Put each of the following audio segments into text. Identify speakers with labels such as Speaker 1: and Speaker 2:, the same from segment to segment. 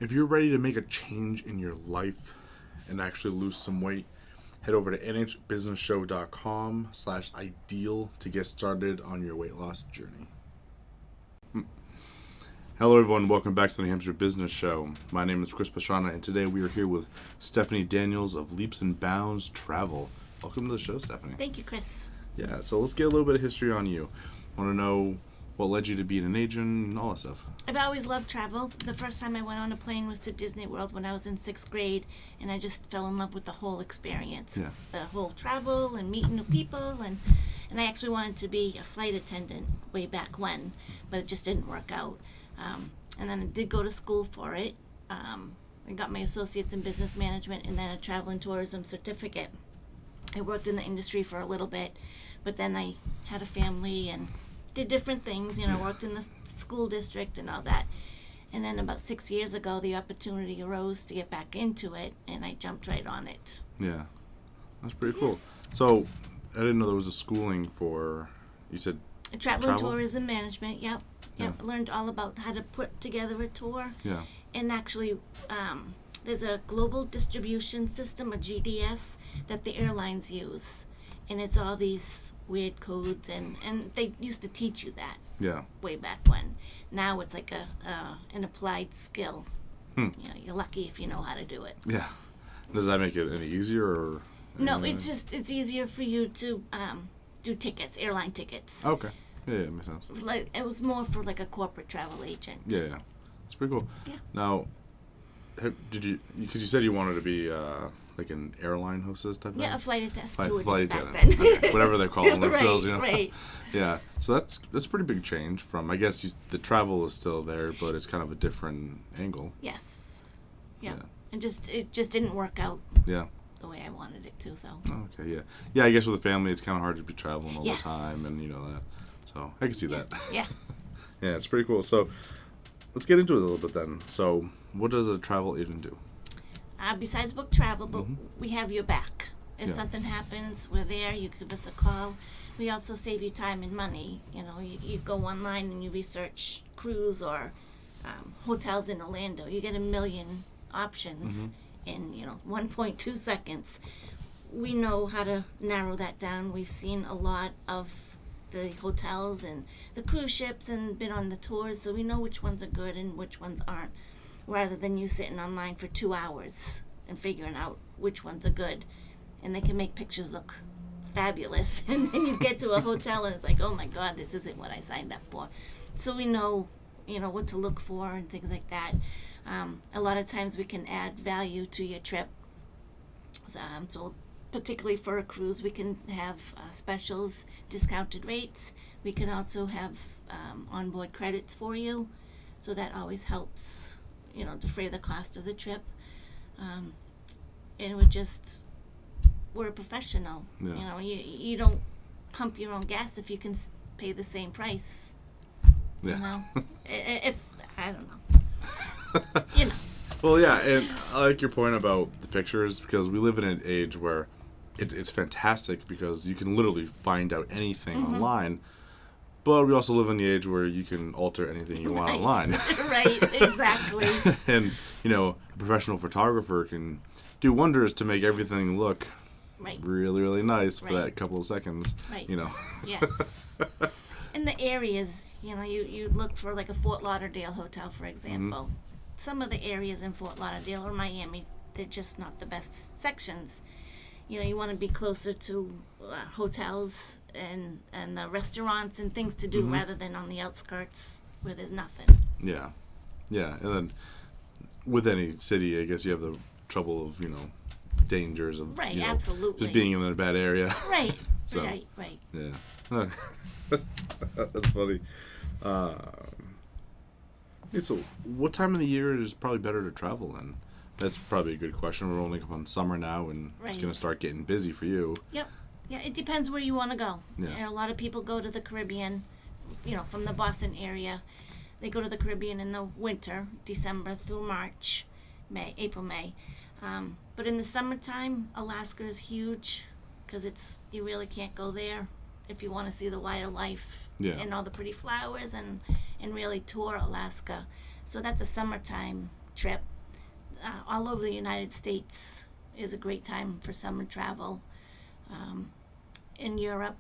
Speaker 1: If you're ready to make a change in your life and actually lose some weight, head over to nhbusinessshow.com/ideal to get started on your weight loss journey. Hello everyone, welcome back to the New Hampshire Business Show. My name is Chris Pastrana, and today we are here with Stephanie Daniels of Leaps and Bounds Travel. Welcome to the show, Stephanie.
Speaker 2: Thank you, Chris.
Speaker 1: Yeah, so let's get a little bit of history on you. I want to know what led you to being an agent and all that stuff.
Speaker 2: I've always loved travel. The first time I went on a plane was to Disney World when I was in 6th grade, and I just fell in love with the whole experience.
Speaker 1: Yeah.
Speaker 2: The whole travel and meeting new people, and I actually wanted to be a flight attendant way back when, but it just didn't work out. And then I did go to school for it. I got my associates in business management and then a travel and tourism certificate. I worked in the industry for a little bit, but then I had a family and did different things, worked in the school district and all that. And then about 6 years ago, the opportunity arose to get back into it, and I jumped right on it.
Speaker 1: Yeah, that's pretty cool. So, I didn't know there was a schooling for, you said
Speaker 2: Travel and tourism management, yep. I learned all about how to put together a tour.
Speaker 1: Yeah.
Speaker 2: And actually, there's a global distribution system, a GDS, that the airlines use. And it's all these weird codes, and they used to teach you that way back when. Now it's like an applied skill. You're lucky if you know how to do it.
Speaker 1: Yeah. Does that make it any easier? Or
Speaker 2: no, it's easier for you to do tickets, airline tickets.
Speaker 1: Okay. Yeah, makes sense.
Speaker 2: Like it was more for like a corporate travel agent.
Speaker 1: Yeah. It's pretty cool.
Speaker 2: Yeah.
Speaker 1: Now, did you, because you said you wanted to be like an airline hostess type thing?
Speaker 2: Yeah, a flight attendant.
Speaker 1: Flight
Speaker 2: back
Speaker 1: attendant.
Speaker 2: then.
Speaker 1: Okay. Whatever they're calling them.
Speaker 2: Right,
Speaker 1: you know?
Speaker 2: right.
Speaker 1: Yeah. So that's a pretty big change from, I guess the travel is still there, but it's kind of a different angle.
Speaker 2: Yes. Yeah. And it just didn't work out.
Speaker 1: Yeah.
Speaker 2: The way I wanted it to, so.
Speaker 1: Okay, yeah. Yeah, I guess with a family, it's kind of hard to be traveling all
Speaker 2: Yes.
Speaker 1: the time, and that. So, I can see that.
Speaker 2: Yeah.
Speaker 1: Yeah, it's pretty cool. So, let's get into it a little bit then. So, what does a travel agent do?
Speaker 2: Besides book travel, but we have your back. If something happens, we're there. You give us a call. We also save you time and money. You go online and you research cruise or hotels in Orlando. You get a million options in 1.2 seconds. We know how to narrow that down. We've seen a lot of the hotels and the cruise ships and been on the tours, so we know which ones are good and which ones aren't, rather than you sitting online for 2 hours and figuring out which ones are good. And they can make pictures look fabulous, and then you get to a hotel and it's like, oh my god, this isn't what I signed up for. So we know what to look for and things like that. A lot of times we can add value to your trip. So particularly for a cruise, we can have specials, discounted rates. We can also have onboard credits for you. So that always helps, defray the cost of the trip. And we're a professional.
Speaker 1: Yeah.
Speaker 2: You don't pump your own gas if you can pay the same price.
Speaker 1: Yeah.
Speaker 2: If I don't know.
Speaker 1: Well, yeah, and I like your point about the pictures, because we live in an age where it's fantastic because you can literally find out anything online, but we also live in the age where you can alter anything you want online.
Speaker 2: Right, exactly.
Speaker 1: And, a professional photographer can do wonders to make everything look really, really nice for that couple of seconds.
Speaker 2: Right.
Speaker 1: Yes.
Speaker 2: In the areas, you look for like a Fort Lauderdale hotel, for example. Some of the areas in Fort Lauderdale or Miami, they're just not the best sections. You want to be closer to hotels and the restaurants and things to do rather than on the outskirts where there's nothing.
Speaker 1: Yeah. Yeah. And then with any city, I guess you have the trouble of, dangers of
Speaker 2: absolutely.
Speaker 1: just being in a bad area.
Speaker 2: Right.
Speaker 1: So,
Speaker 2: Right.
Speaker 1: Yeah. That's funny. So what time of the year is probably better to travel in? That's probably a good question. We're only on summer now, and it's going to start getting busy for you.
Speaker 2: Yep. Yeah, it depends where you want to go.
Speaker 1: Yeah.
Speaker 2: And a lot of people go to the Caribbean, from the Boston area. They go to the Caribbean in the winter, December through March, April, May. But in the summertime, Alaska is huge because you really can't go there if you want to see the wildlife and all the pretty flowers and really tour Alaska. So that's a summertime trip. all over the United States is a great time for summer travel. In Europe,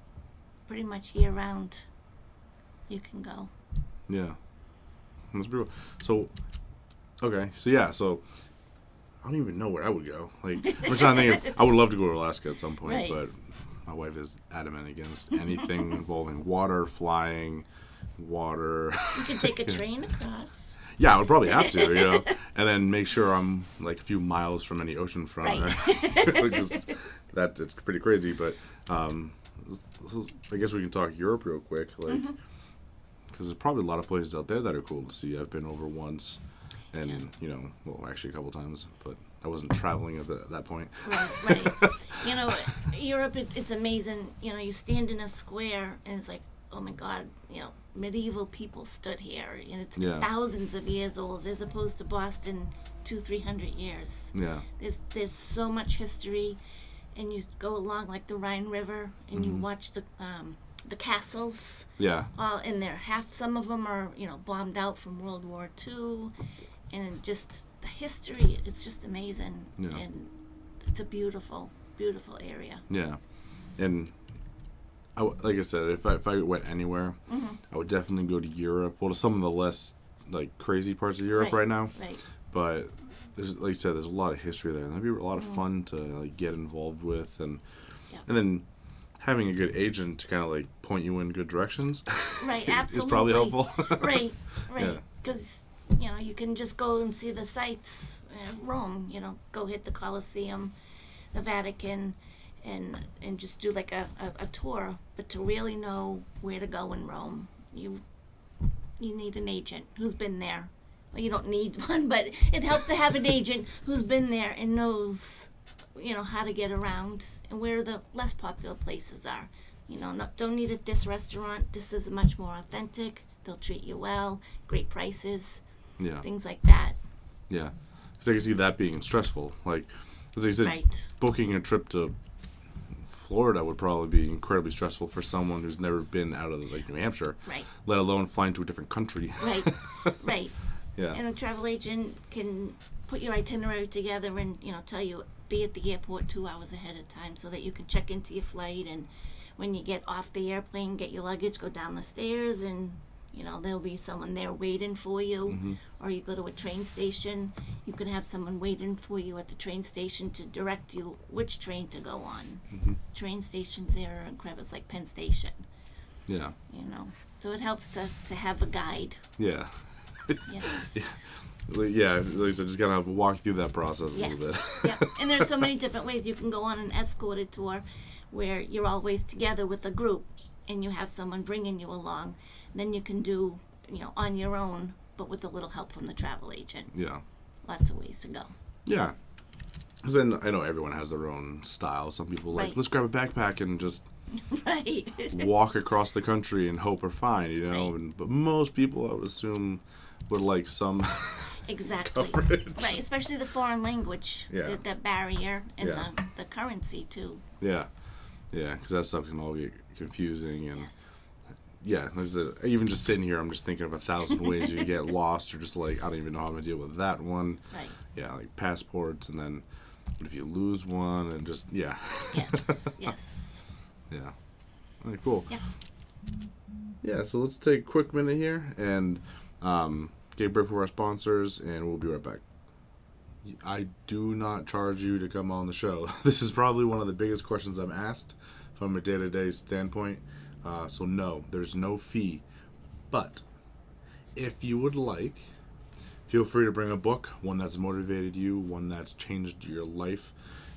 Speaker 2: pretty much year round, you can go.
Speaker 1: Yeah. That's pretty cool. So, okay. So, yeah. So, I don't even know where I would go. Like, I'm trying to think I would love to go to Alaska at some point,
Speaker 2: Right.
Speaker 1: but my wife is adamant against anything involving water, flying, water.
Speaker 2: You can take a train across.
Speaker 1: Yeah, I would probably have to, and then make sure I'm like a few miles from any ocean front.
Speaker 2: Right.
Speaker 1: Just, it's pretty crazy, but I guess we can talk Europe real quick, like, because there's probably a lot of places out there that are cool to see. I've been over once, and well, actually a couple times, but I wasn't traveling at that point.
Speaker 2: Right. Europe, it's amazing. You stand in a square, and it's like, oh my God, medieval people stood here, and it's thousands of years old, as opposed to Boston, 200-300 years.
Speaker 1: Yeah.
Speaker 2: There's so much history, and you go along like the Rhine River, and you watch the castles.
Speaker 1: Yeah.
Speaker 2: And some of them are bombed out from World War II, and just the history. It's just amazing, and it's a beautiful, beautiful area.
Speaker 1: Yeah, and like I said, if I went anywhere, I would definitely go to Europe. Well, to some of the less like crazy parts of Europe right now.
Speaker 2: Right.
Speaker 1: But there's, like you said, there's a lot of history there, and that'd be a lot of fun to like get involved with, and then having a good agent to kind of like point you in good directions.
Speaker 2: Right. Absolutely.
Speaker 1: is probably helpful.
Speaker 2: Right.
Speaker 1: Yeah.
Speaker 2: Because you can just go and see the sights. Rome. Go hit the Colosseum, the Vatican. And just do like a tour, but to really know where to go in Rome, you need an agent who's been there. Well, you don't need one, but it helps to have an agent who's been there and knows, how to get around and where the less popular places are. Don't need at this restaurant. This is much more authentic. They'll treat you well, great prices, things like that.
Speaker 1: Yeah, because I can see that being stressful. Like, as I said, booking a trip to Florida would probably be incredibly stressful for someone who's never been out of New Hampshire, let alone flying to a different country.
Speaker 2: Right.
Speaker 1: Yeah.
Speaker 2: And a travel agent can put your itinerary together and tell you, be at the airport 2 hours ahead of time so that you can check into your flight, and when you get off the airplane, get your luggage, go down the stairs, and there'll be someone there waiting for you. Or you go to a train station, you can have someone waiting for you at the train station to direct you which train to go on. Train stations there are incredible. It's like Penn Station.
Speaker 1: Yeah.
Speaker 2: So it helps to have a guide.
Speaker 1: Yeah.
Speaker 2: Yes.
Speaker 1: Yeah, like I said, just kind of walk through that process a little bit.
Speaker 2: Yeah. And there's so many different ways. You can go on an escorted tour where you're always together with a group and you have someone bringing you along. Then you can do, on your own, but with a little help from the travel agent.
Speaker 1: Yeah.
Speaker 2: Lots of ways to go.
Speaker 1: Yeah. Because I know everyone has their own style. Some people let's grab a backpack and just walk across the country and hope we're fine, but most people, I would assume, would like some
Speaker 2: exactly
Speaker 1: coverage.
Speaker 2: Right, especially the foreign language, the barrier, and the currency too.
Speaker 1: Yeah, because that stuff can all get confusing, and like I said, even just sitting here, I'm just thinking of 1,000 ways you get lost, or just like, I don't even know how I'm gonna deal with that one.
Speaker 2: Right.
Speaker 1: Yeah, like passports, and then what if you lose one, and just
Speaker 2: Yes.
Speaker 1: Yeah. All right, cool. Yeah, so let's take a quick minute here and get a break for our sponsors, and we'll be right back. I do not charge you to come on the show. This is probably one of the biggest questions I'm asked from a day-to-day standpoint. So no, there's no fee. But if you would like, feel free to bring a book, one that's motivated you, one that's changed your life,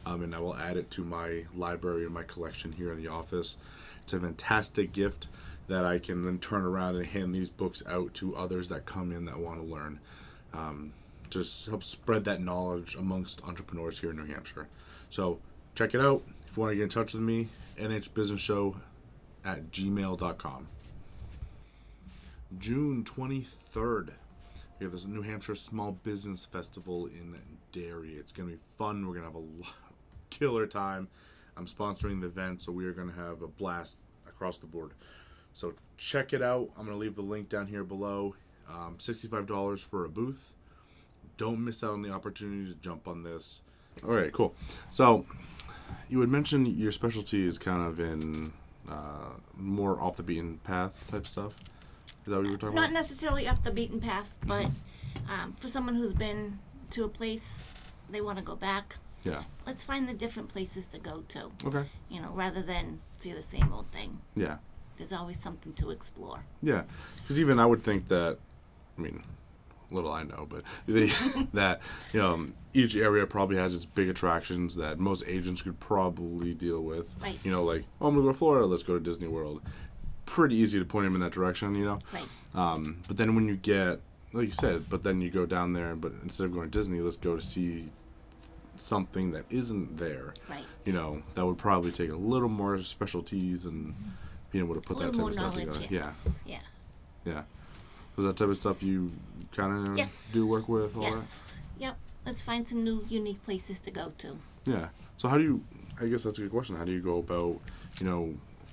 Speaker 1: and I will add it to my library and my collection here in the office. It's a fantastic gift that I can then turn around and hand these books out to others that come in that want to learn. Just help spread that knowledge amongst entrepreneurs here in New Hampshire. So check it out. If you want to get in touch with me, nhbusinessshow@gmail.com. June 23rd, we have this New Hampshire Small Business Festival in Derry. It's going to be fun. We're going to have a killer time. I'm sponsoring the event, so we are going to have a blast across the board. So check it out. I'm going to leave the link down here below. $65 for a booth. don't miss out on the opportunity to jump on this. All right, cool. So you had mentioned your specialty is kind of in more off the beaten path type stuff. Is that what you were talking
Speaker 2: Not
Speaker 1: about?
Speaker 2: necessarily off the beaten path, but for someone who's been to a place, they want to go back.
Speaker 1: Yeah.
Speaker 2: Let's find the different places to go to.
Speaker 1: Okay.
Speaker 2: You know, rather than see the same old thing.
Speaker 1: Yeah.
Speaker 2: There's always something to explore.
Speaker 1: Yeah. Because even I would think that, I mean, little I know, but that each area probably has its big attractions that most agents could probably deal with.
Speaker 2: Right.
Speaker 1: You know, like, oh, I'm gonna go to Florida, let's go to Disney World. Pretty easy to point them in that direction, you know.
Speaker 2: Right.
Speaker 1: But then when you get, like you said, but then you go down there, but instead of going to Disney, let's go to see something that isn't there.
Speaker 2: Right.
Speaker 1: You know, that would probably take a little more specialties and being able to put
Speaker 2: A
Speaker 1: that
Speaker 2: little
Speaker 1: type
Speaker 2: more
Speaker 1: of stuff
Speaker 2: knowledge,
Speaker 1: together.
Speaker 2: yes.
Speaker 1: Yeah. Yeah. Was that type of stuff you kind of
Speaker 2: Yes.
Speaker 1: do work with? All
Speaker 2: Yes. Yep. Let's find some new, unique places to go to.
Speaker 1: That? Yeah. So how do you, I guess that's a good question. How do you go about,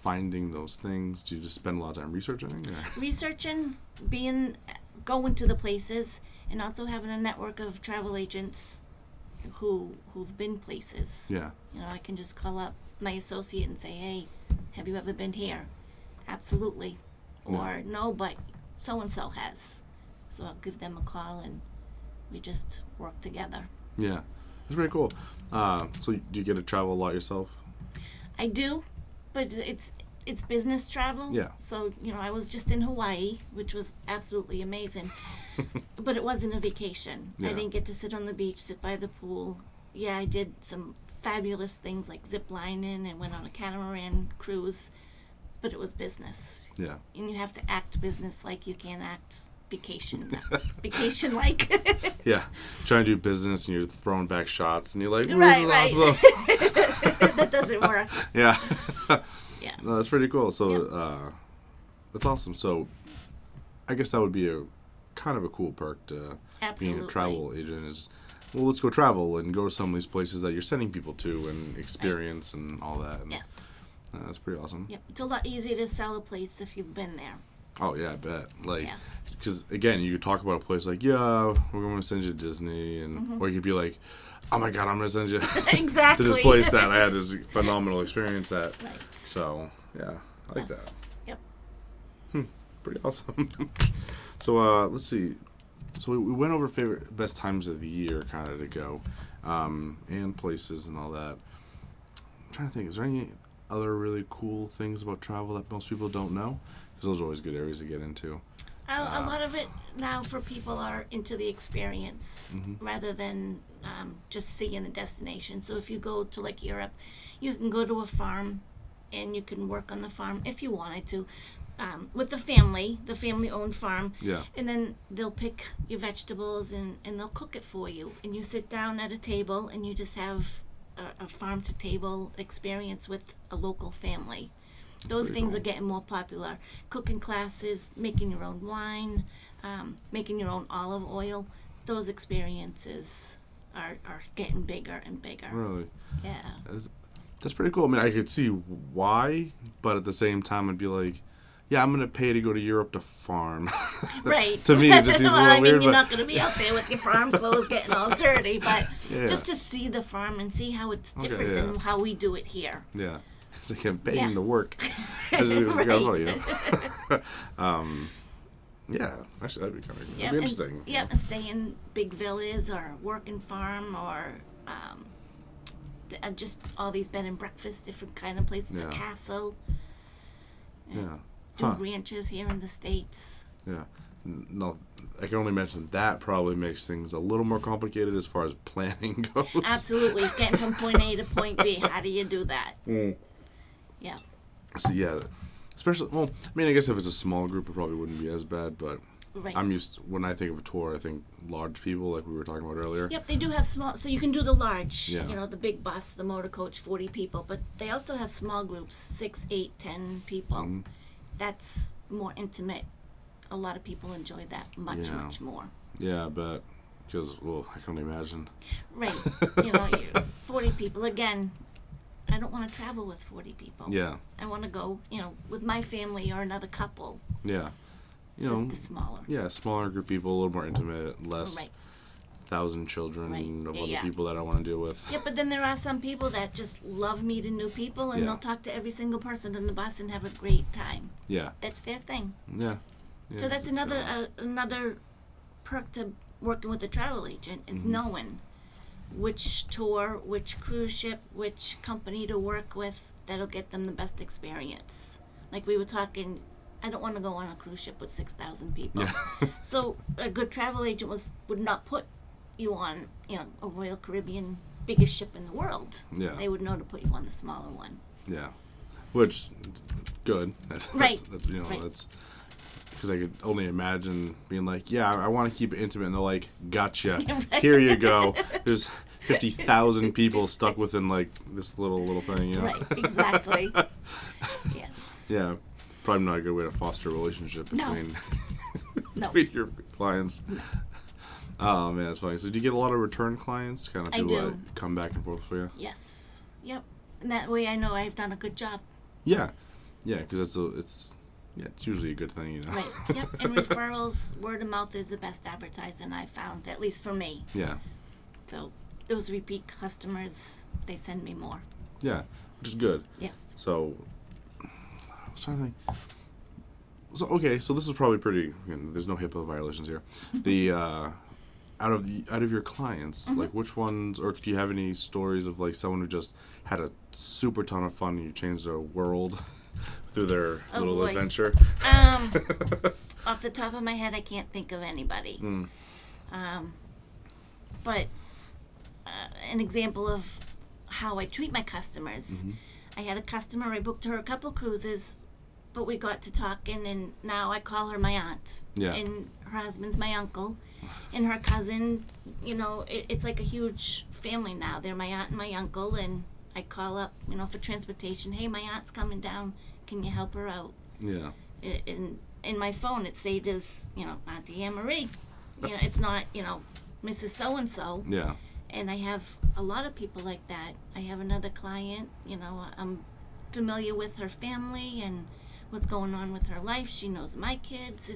Speaker 1: finding those things? Do you just spend a lot of time researching? Or?
Speaker 2: Researching, going to the places, and also having a network of travel agents who've been places.
Speaker 1: Yeah.
Speaker 2: You know, I can just call up my associate and say, hey, have you ever been here? Absolutely. Or, no, but so-and-so has. So I'll give them a call and we just work together.
Speaker 1: Yeah. That's pretty cool. So do you get to travel a lot yourself?
Speaker 2: I do, but it's business travel.
Speaker 1: Yeah.
Speaker 2: So, I was just in Hawaii, which was absolutely amazing. But it wasn't a vacation.
Speaker 1: Yeah.
Speaker 2: I didn't get to sit on the beach, sit by the pool. Yeah, I did some fabulous things like zip lining and went on a catamaran cruise, but it was business.
Speaker 1: Yeah.
Speaker 2: And you have to act business like you can't act vacation like.
Speaker 1: Yeah. Trying to do business and you're throwing back shots and you're like,
Speaker 2: Right,
Speaker 1: this is
Speaker 2: right.
Speaker 1: awesome.
Speaker 2: That doesn't work.
Speaker 1: Yeah.
Speaker 2: Yeah.
Speaker 1: No, that's pretty cool. So,
Speaker 2: Yep.
Speaker 1: that's awesome. So, I guess that would be a kind of a cool perk to being
Speaker 2: Absolutely.
Speaker 1: a travel agent is, well, let's go travel and go to some of these places that you're sending people to and experience and all that. And,
Speaker 2: Yes.
Speaker 1: that's pretty awesome.
Speaker 2: Yep. It's a lot easier to sell a place if you've been there.
Speaker 1: Oh, yeah, I bet. Like,
Speaker 2: Yeah.
Speaker 1: because, again, you could talk about a place like, yeah, we're going to send you to Disney. And, or you could be like, oh, my God, I'm going to send you
Speaker 2: Exactly.
Speaker 1: to this place that I had this phenomenal experience at.
Speaker 2: Right.
Speaker 1: So, yeah, I like
Speaker 2: Yes.
Speaker 1: that.
Speaker 2: Yep.
Speaker 1: Pretty awesome. So let's see. So we went over favorite best times of the year kind of to go, and places and all that. I'm trying to think. Is there any other really cool things about travel that most people don't know? Because those are always good areas to get into.
Speaker 2: A lot of it now for people are into the experience rather than just seeing the destination. So if you go to like Europe, you can go to a farm and you can work on the farm if you wanted to. With the family-owned farm.
Speaker 1: Yeah.
Speaker 2: And then they'll pick your vegetables and they'll cook it for you. And you sit down at a table and you just have a farm-to-table experience with a local family. Those
Speaker 1: pretty
Speaker 2: things
Speaker 1: cool.
Speaker 2: are getting more popular. Cooking classes, making your own wine, making your own olive oil. Those experiences are getting bigger and bigger.
Speaker 1: Really,
Speaker 2: Yeah.
Speaker 1: that's pretty cool. I mean, I could see why, but at the same time, I'd be like, yeah, I'm gonna pay to go to Europe to farm.
Speaker 2: Right.
Speaker 1: To me, it just seems a
Speaker 2: Well,
Speaker 1: little
Speaker 2: I mean,
Speaker 1: weird.
Speaker 2: you're
Speaker 1: But
Speaker 2: not going to be out there with your farm clothes getting all dirty, but
Speaker 1: Yeah.
Speaker 2: just to see the farm and see how it's
Speaker 1: Okay,
Speaker 2: different
Speaker 1: yeah.
Speaker 2: than how we do it here.
Speaker 1: yeah, it's like I'm paying
Speaker 2: Yeah.
Speaker 1: to work. That's just
Speaker 2: Right.
Speaker 1: kind of funny, yeah, actually, that'd be kind of
Speaker 2: Yep,
Speaker 1: interesting.
Speaker 2: and stay in big villas or working farm or just all these bed and breakfast, different kind of places,
Speaker 1: Yeah.
Speaker 2: a castle,
Speaker 1: Yeah.
Speaker 2: do
Speaker 1: Huh.
Speaker 2: ranches here in the States.
Speaker 1: Yeah. No, I can only mention that probably makes things a little more complicated as far as planning goes.
Speaker 2: Absolutely. Getting from point A to point B. How do you do that?
Speaker 1: Mm.
Speaker 2: Yeah.
Speaker 1: So yeah, especially well, I mean, I guess if it's a small group, it probably wouldn't be as bad. But
Speaker 2: Right.
Speaker 1: I'm used when I think of a tour, I think large people, like we were talking about earlier.
Speaker 2: Yep, they do have small, so you can do the large,
Speaker 1: Yeah.
Speaker 2: the big bus, the motor coach, 40 people, but they also have small groups, 6, 8, 10 people.
Speaker 1: Mhm.
Speaker 2: That's more intimate. A lot of people enjoy that much,
Speaker 1: Yeah.
Speaker 2: much more.
Speaker 1: Yeah, I bet. Because, well, I can only imagine.
Speaker 2: Right. 40 people. Again, I don't want to travel with 40 people.
Speaker 1: Yeah,
Speaker 2: I want to go, with my family or another couple.
Speaker 1: yeah. You know,
Speaker 2: The smaller.
Speaker 1: yeah, smaller group of people, a little more intimate, less
Speaker 2: Right.
Speaker 1: 1,000 children
Speaker 2: Right.
Speaker 1: of other
Speaker 2: Yeah.
Speaker 1: people that I want to deal with.
Speaker 2: Yeah, but then there are some people that just love meeting new people, and
Speaker 1: Yeah.
Speaker 2: they'll talk to every single person on the bus and have a great time.
Speaker 1: Yeah.
Speaker 2: That's their thing.
Speaker 1: Yeah. Yeah.
Speaker 2: So that's another perk to working with a travel agent. It's
Speaker 1: Mm-hmm.
Speaker 2: knowing which tour, which cruise ship, which company to work with that'll get them the best experience. Like we were talking, I don't want to go on a cruise ship with 6,000 people.
Speaker 1: Yeah.
Speaker 2: So a good travel agent would not put you on, a Royal Caribbean, biggest ship in the world.
Speaker 1: Yeah.
Speaker 2: They would know to put you on the smaller one.
Speaker 1: Yeah, which good.
Speaker 2: Right.
Speaker 1: That's,
Speaker 2: Right.
Speaker 1: that's because I could only imagine being like, yeah, I want to keep it intimate, and they're like, gotcha,
Speaker 2: Right.
Speaker 1: here you go. There's 50,000 people stuck within like this little thing,
Speaker 2: Right, exactly. Yes.
Speaker 1: Yeah, probably not a good way to foster a relationship
Speaker 2: No.
Speaker 1: between
Speaker 2: No.
Speaker 1: between your clients. Oh man, that's funny. So do you get a lot of return clients? Kind of
Speaker 2: I
Speaker 1: people
Speaker 2: do.
Speaker 1: that come back and forth for you?
Speaker 2: Yes. Yep. And that way I know I've done a good job.
Speaker 1: Yeah, because it's usually a good thing, you know.
Speaker 2: Right. Yep. And referrals, word of mouth is the best advertising I've found, at least for me.
Speaker 1: Yeah,
Speaker 2: So those repeat customers, they send me more.
Speaker 1: yeah, which is good.
Speaker 2: Yes.
Speaker 1: So, I was trying to think. So okay, so this is probably pretty. There's no HIPAA violations here. The out of your clients,
Speaker 2: Mm-hmm.
Speaker 1: like which ones, or do you have any stories of like someone who just had a super ton of fun and you changed their world through their
Speaker 2: Oh,
Speaker 1: little
Speaker 2: boy.
Speaker 1: adventure?
Speaker 2: Off the top of my head, I can't think of anybody.
Speaker 1: Mm.
Speaker 2: But an example of how I treat my customers.
Speaker 1: Mm-hmm.
Speaker 2: I had a customer, I booked her a couple cruises, but we got to talking, and now I call her my aunt.
Speaker 1: Yeah.
Speaker 2: And her husband's my uncle. And her cousin, it's like a huge family now. They're my aunt and my uncle, and I call up, for transportation. Hey, my aunt's coming down. Can you help her out?
Speaker 1: Yeah.
Speaker 2: In my phone, it's saved as, Auntie Anne Marie. It's not, Mrs. So-and-so.
Speaker 1: Yeah.
Speaker 2: And I have a lot of people like that. I have another client, I'm familiar with her family and what's going on with her life. She knows my kids.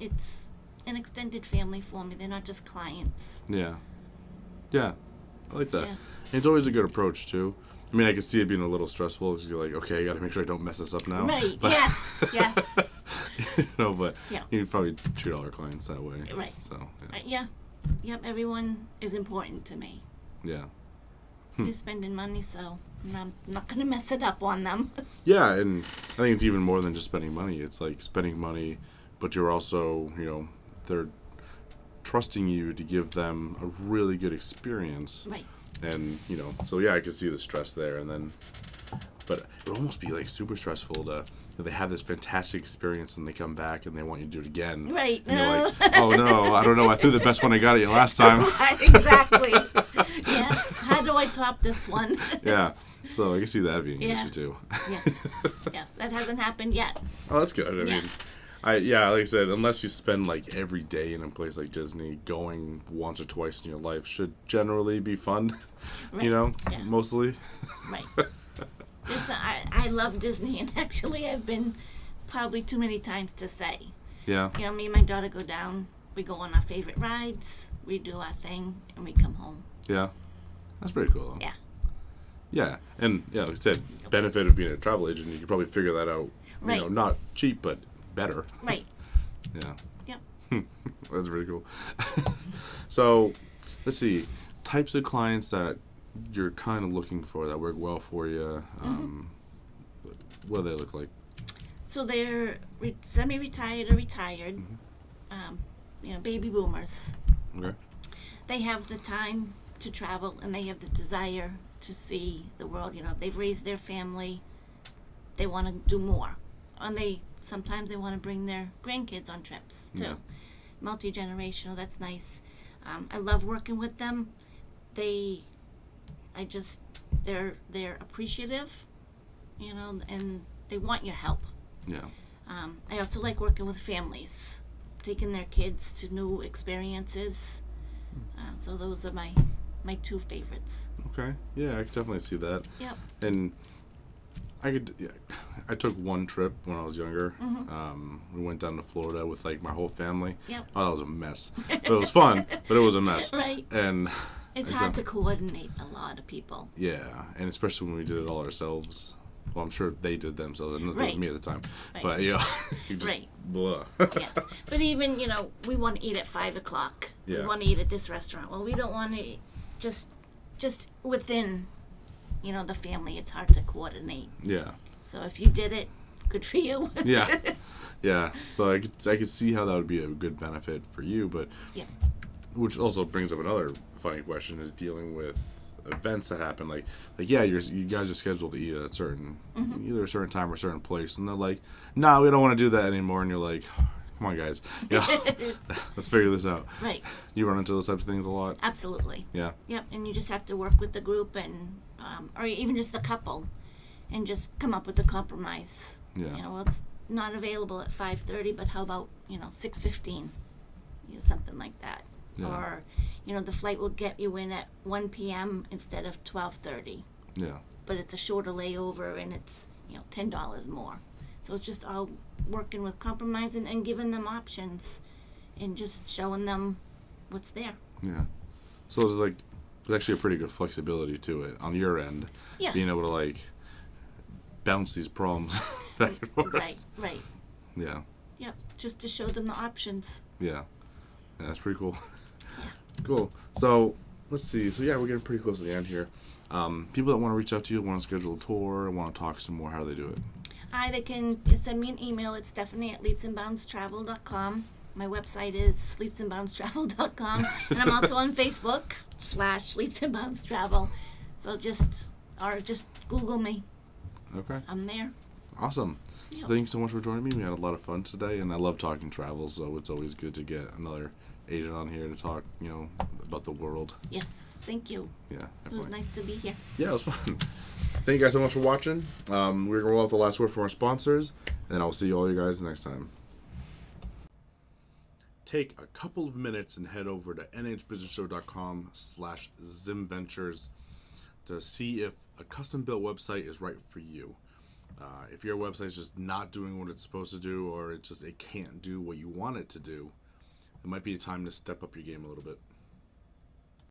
Speaker 2: It's an extended family for me. They're not just clients.
Speaker 1: Yeah. Yeah. I like that.
Speaker 2: Yeah.
Speaker 1: And it's always a good approach too. I mean, I could see it being a little stressful because you're like, okay, I got to make sure I don't mess this up now.
Speaker 2: Right.
Speaker 1: But,
Speaker 2: Yes. Yes.
Speaker 1: but
Speaker 2: Yeah.
Speaker 1: you'd probably treat all our clients that way.
Speaker 2: Right.
Speaker 1: So, yeah.
Speaker 2: Yeah. Yep. Everyone is important to me.
Speaker 1: Yeah.
Speaker 2: They're spending money, so I'm not going to mess it up on them.
Speaker 1: Yeah, and I think it's even more than just spending money. It's like spending money, but you're also, they're trusting you to give them a really good experience.
Speaker 2: Right.
Speaker 1: And, so yeah, I could see the stress there. And then, but it would almost be like super stressful to, they have this fantastic experience and they come back and they want you to do it again.
Speaker 2: Right.
Speaker 1: And you're like, oh no, I don't know. I threw the best one I got at you last time.
Speaker 2: Exactly. Yes. How do I top this one?
Speaker 1: Yeah. So I can see that being an
Speaker 2: Yeah.
Speaker 1: issue too.
Speaker 2: Yes. Yes. That hasn't happened yet.
Speaker 1: Oh, that's good. I
Speaker 2: Yeah.
Speaker 1: mean, like I said, unless you spend like every day in a place like Disney, going once or twice in your life should generally be fun.
Speaker 2: Right.
Speaker 1: Yeah.
Speaker 2: Mostly.
Speaker 1: Mostly.
Speaker 2: Right. I love Disney, and actually I've been probably too many times to say.
Speaker 1: Yeah.
Speaker 2: Me and my daughter go down, we go on our favorite rides, we do our thing, and we come home.
Speaker 1: Yeah. That's pretty cool though.
Speaker 2: Yeah.
Speaker 1: Yeah. And like I said, benefit of being a travel agent, you could probably figure that out.
Speaker 2: Right.
Speaker 1: Not cheap, but better.
Speaker 2: Right.
Speaker 1: Yeah.
Speaker 2: Yep.
Speaker 1: That's really cool. So, let's see. Types of clients that you're kind of looking for that work well for you. What do they look like?
Speaker 2: So they're semi-retired or retired, baby boomers.
Speaker 1: Okay.
Speaker 2: They have the time to travel, and they have the desire to see the world. They've raised their family, they want to do more. And sometimes they want to bring their grandkids on trips too.
Speaker 1: Yeah.
Speaker 2: Multi-generational, that's nice. I love working with them. They're appreciative, and they want your help.
Speaker 1: Yeah.
Speaker 2: I also like working with families, taking their kids to new experiences. So those are my two favorites.
Speaker 1: Okay. Yeah, I can definitely see that.
Speaker 2: Yep.
Speaker 1: And I took one trip when I was younger. We went down to Florida with like my whole family.
Speaker 2: Yep.
Speaker 1: Oh, that was a mess. But it was fun, but it was a mess.
Speaker 2: Right.
Speaker 1: And
Speaker 2: It's hard to coordinate a lot of people.
Speaker 1: yeah, and especially when we did it all ourselves. Well, I'm sure they did themselves, and it
Speaker 2: Right.
Speaker 1: was me at the time.
Speaker 2: Right.
Speaker 1: But you know, you just,
Speaker 2: Right.
Speaker 1: blah.
Speaker 2: Yeah. But even, we want to eat at 5 o'clock.
Speaker 1: Yeah.
Speaker 2: We want to eat at this restaurant. Well, we don't want to just within, the family. It's hard to coordinate.
Speaker 1: Yeah.
Speaker 2: So if you did it, good for you.
Speaker 1: Yeah. Yeah. So I could see how that would be a good benefit for you, but
Speaker 2: Yeah.
Speaker 1: which also brings up another funny question: is dealing with events that happen. Like yeah, you guys are scheduled to eat at a certain either a certain time or a certain place, and they're like, "Nah, we don't want to do that anymore." And you're like, "Come on, guys, let's figure this out."
Speaker 2: Right.
Speaker 1: You run into those types of things a lot.
Speaker 2: Absolutely.
Speaker 1: Yeah.
Speaker 2: Yep. And you just have to work with the group and, or even just a couple, and just come up with a compromise.
Speaker 1: Yeah.
Speaker 2: Well, it's not available at 5:30, but how about 6:15? Something like that.
Speaker 1: Yeah.
Speaker 2: Or, the flight will get you in at 1 p.m. instead of 12:30,
Speaker 1: Yeah.
Speaker 2: but it's a shorter layover and it's $10 more. So it's just all working with compromising and giving them options, and just showing them what's there.
Speaker 1: Yeah. So there's actually a pretty good flexibility to it on your end.
Speaker 2: Yeah.
Speaker 1: Being able to like bounce these problems back and forth.
Speaker 2: Right.
Speaker 1: Yeah.
Speaker 2: Yep. Just to show them the options.
Speaker 1: Yeah. Yeah, that's pretty cool. Cool. So let's see. So yeah, we're getting pretty close to the end here. People that want to reach out to you, want to schedule a tour, want to talk some more, how do they do it?
Speaker 2: They can send me an email. It's Stephanie at leapsandboundstravel.com. My website is leapsandboundstravel.com. And I'm also on Facebook /leapsandboundstravel. So just Google me.
Speaker 1: Okay.
Speaker 2: I'm there.
Speaker 1: Awesome.
Speaker 2: Yeah.
Speaker 1: So thank you so much for joining me. We had a lot of fun today, and I love talking travel, so it's always good to get another agent on here to talk, about the world.
Speaker 2: Yes. Thank you.
Speaker 1: Yeah.
Speaker 2: It was
Speaker 1: definitely.
Speaker 2: nice to be here.
Speaker 1: Yeah, it was fun. Thank you guys so much for watching. We're going to roll out the last word from our sponsors, and then I'll see all you guys next time. Take a couple of minutes and head over to nhbusinessshow.com/ZimVentures to see if a custom-built website is right for you. If your website is just not doing what it's supposed to do, or it can't do what you want it to do, it might be a time to step up your game a little bit.